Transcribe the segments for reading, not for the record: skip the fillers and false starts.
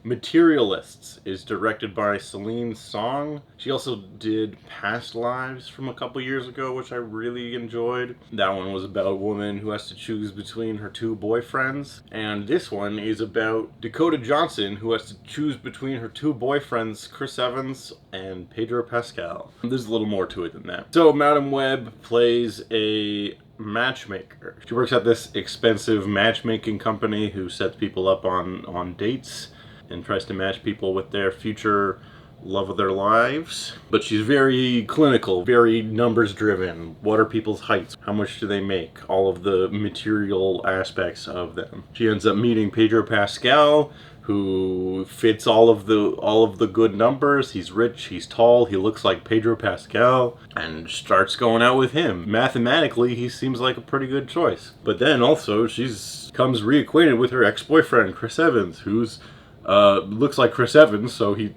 Materialists is directed by Celine Song. She also did Past Lives from a couple years ago, which I really enjoyed. That one was about a woman who has to choose between her two boyfriends. And this one is about Dakota Johnson, who has to choose between her two boyfriends, Chris Evans and Pedro Pascal. There's a little more to it than that. So Madame Webb plays a matchmaker. She works at this expensive matchmaking company who sets people up on dates and tries to match people with their future love of their lives. But she's very clinical, very numbers driven. What are people's heights? How much do they make? All of the material aspects of them. She ends up meeting Pedro Pascal, who fits all of the good numbers. He's rich, he's tall, he looks like Pedro Pascal, and starts going out with him. Mathematically, he seems like a pretty good choice. But then also, she's comes reacquainted with her ex-boyfriend, Chris Evans, who's looks like Chris Evans, so he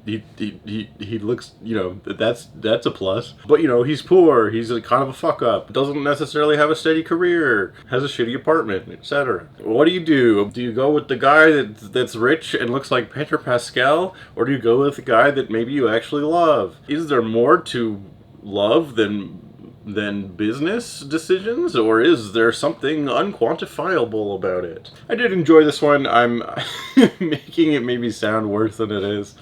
looks, you know, that's a plus. But, you know, he's poor, he's a kind of a fuck up, doesn't necessarily have a steady career, has a shitty apartment, etc. What do? Do you go with the guy that's rich and looks like Pedro Pascal, or do you go with the guy that maybe you actually love? Is there more to love than business decisions, or is there something unquantifiable about it? I did enjoy this one. I'm making it maybe sound worse than it is.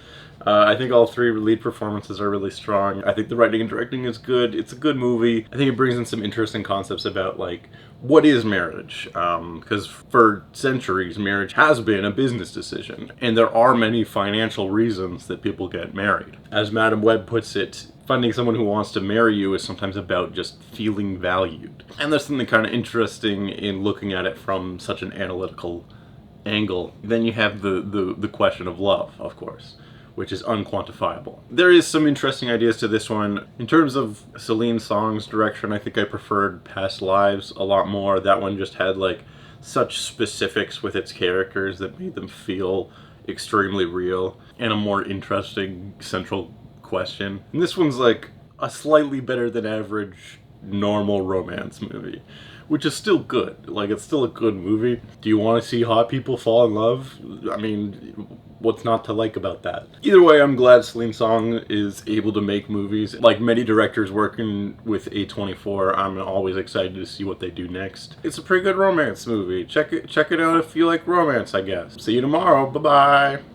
I think all three lead performances are really strong. I think the writing and directing is good. It's a good movie. I think it brings in some interesting concepts about, like, what is marriage? Because for centuries, marriage has been a business decision, and there are many financial reasons that people get married. As Madame Webb puts it, finding someone who wants to marry you is sometimes about just feeling valued. And there's something kind of interesting in looking at it from such an analytical angle. Then you have the question of love, of course, which is unquantifiable. There is some interesting ideas to this one. In terms of Celine Song's direction, I think I preferred Past Lives a lot more. That one just had, like, such specifics with its characters that made them feel extremely real, and a more interesting central question. And this one's like a slightly better than average normal romance movie, which is still good. Like, it's still a good movie. Do you want to see hot people fall in love? I mean, what's not to like about that? Either way, I'm glad Celine Song is able to make movies. Like many directors working with A24, I'm always excited to see what they do next. It's a pretty good romance movie. Check it out if you like romance, I guess. See you tomorrow. Bye-bye.